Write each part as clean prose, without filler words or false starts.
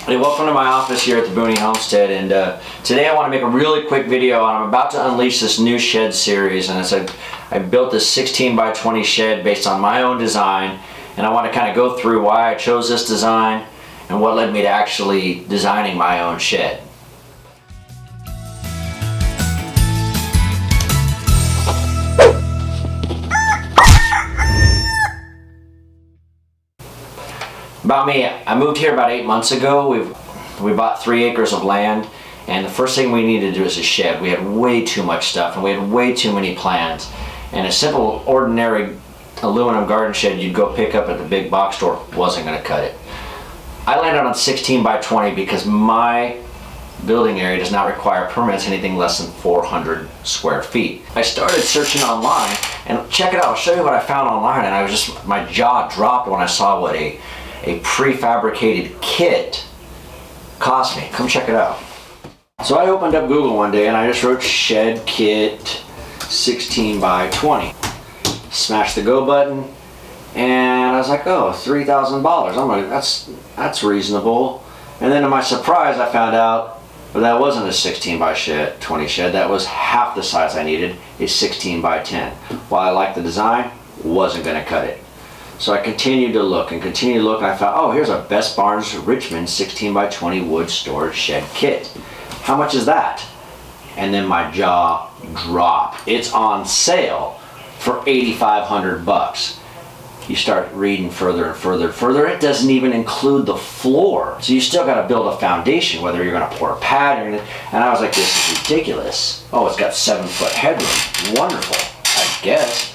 Hey, welcome to my office here at the Booney Homestead, and today I want to make a really quick video. And I'm about to unleash this new shed series, and I built this 16 by 20 shed based on my own design, and I want to kind of go through why I chose this design and what led me to actually designing my own shed. About me, I moved here about 8 months ago. We bought 3 acres of land, and the first thing we needed to do is a shed. We had way too much stuff, and we had way too many plans. And a simple, ordinary aluminum garden shed you'd go pick up at the big box store wasn't going to cut it. I landed on 16 by 20 because my building area does not require permits anything less than 400 square feet. I started searching online, and check it out, I'll show you what I found online, and my jaw dropped when I saw what a prefabricated kit cost me. Come check it out. So I opened up Google one day and I just wrote shed kit 16 by 20. Smashed the go button, and I was like, oh, $3,000. I'm like, that's reasonable. And then to my surprise, I found out that wasn't a 16 by 20 shed. That was half the size I needed, a 16 by 10. While I liked the design, wasn't going to cut it. So I continued to look and I thought, oh, here's a Best Barnes Richmond 16 by 20 wood storage shed kit. How much is that? And then my jaw dropped. It's on sale for $8,500. You start reading further and further. It doesn't even include the floor. So you still got to build a foundation, whether you're going to pour a pad and I was like, this is ridiculous. Oh, it's got 7-foot headroom. Wonderful, I guess.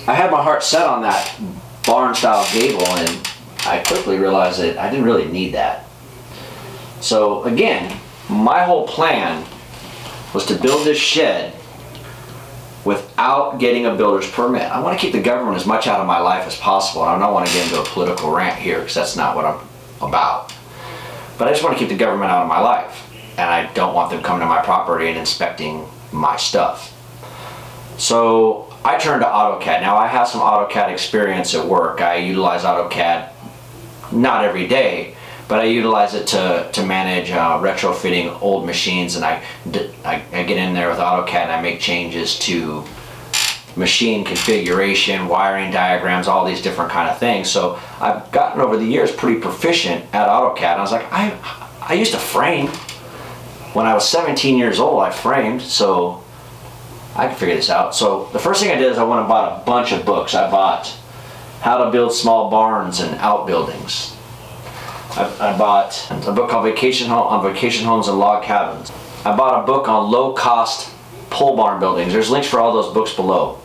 I had my heart set on that barn style gable, and I quickly realized that I didn't really need that. So again, my whole plan was to build this shed without getting a builder's permit. I want to keep the government as much out of my life as possible, and I don't want to get into a political rant here because that's not what I'm about. But I just want to keep the government out of my life, and I don't want them coming to my property and inspecting my stuff. So I turned to AutoCAD. Now I have some AutoCAD experience at work. I utilize AutoCAD not every day, but I utilize it to manage retrofitting old machines, and I get in there with AutoCAD and I make changes to machine configuration, wiring diagrams, all these different kind of things. So I've gotten over the years pretty proficient at AutoCAD. And I was like, I used to frame. When I was 17 years old, I framed, so I can figure this out. So the first thing I did is I went and bought a bunch of books. I bought How to Build Small Barns and Outbuildings. I bought a book called Vacation Homes and Log Cabins. I bought a book on low-cost pole barn buildings. There's links for all those books below.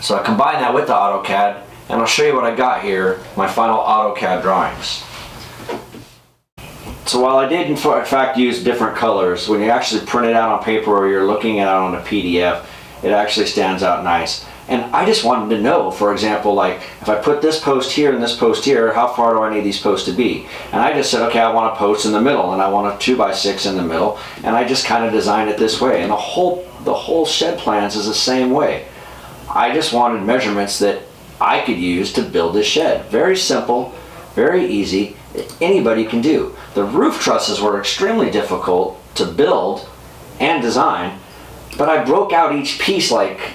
So I combined that with the AutoCAD, and I'll show you what I got here, my final AutoCAD drawings. So while I did in fact use different colors, when you actually print it out on paper or you're looking at it on a PDF, it actually stands out nice. And I just wanted to know, for example, like if I put this post here and this post here, how far do I need these posts to be? And I just said, okay, I want a post in the middle, and I want a 2x6 in the middle, and I just kind of designed it this way. And the whole shed plans is the same way. I just wanted measurements that I could use to build this shed. Very simple, very easy. Anybody can do. The roof trusses were extremely difficult to build and design, but I broke out each piece like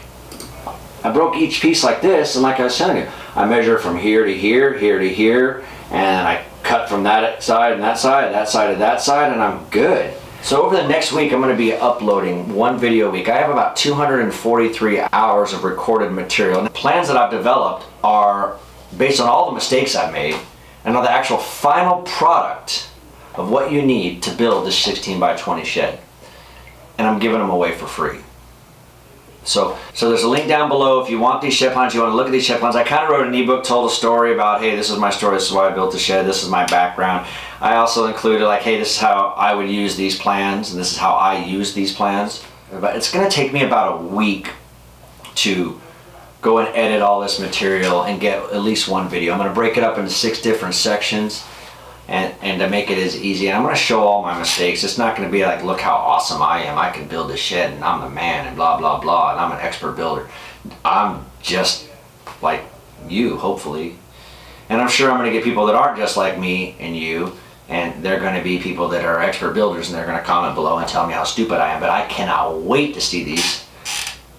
this, and like I was telling you, I measure from here to here, here to here, and I cut from that side and that side, that side to that side, and I'm good. So over the next week, I'm going to be uploading 1 video a week. I have about 243 hours of recorded material. And the plans that I've developed are based on all the mistakes I've made, and on the actual final product of what you need to build this 16 by 20 shed. And I'm giving them away for free. So there's a link down below if you want these shed plans, you want to look at these shed plans. I kind of wrote an ebook, told a story about, hey, this is my story, this is why I built the shed, this is my background. I also included like, hey, this is how I would use these plans, and this is how I use these plans. But it's going to take me about a week to go and edit all this material and get at least 1 video. I'm going to break it up into 6 different sections and to make it as easy. And I'm going to show all my mistakes. It's not going to be like, look how awesome I am. I can build a shed and I'm the man and blah, blah, blah. And I'm an expert builder. I'm just like you, hopefully. And I'm sure I'm going to get people that aren't just like me and you, and they're going to be people that are expert builders, and they're going to comment below and tell me how stupid I am. But I cannot wait to see these,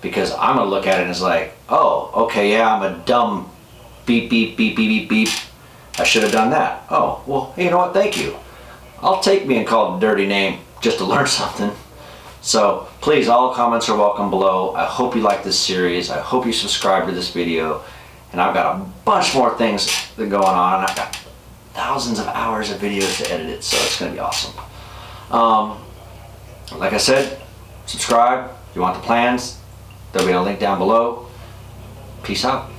because I'm going to look at it and it's like, oh, okay, yeah, I'm a dumb beep, beep, beep, beep, beep, beep. I should have done that. Oh, well, you know what? Thank you. I'll take being called a dirty name just to learn something. So please, all comments are welcome below. I hope you like this series. I hope you subscribe to this video. And I've got a bunch more things that are going on. And I've got thousands of hours of videos to edit it, so it's going to be awesome. Like I said, subscribe if you want the plans. There'll be a link down below. Peace out.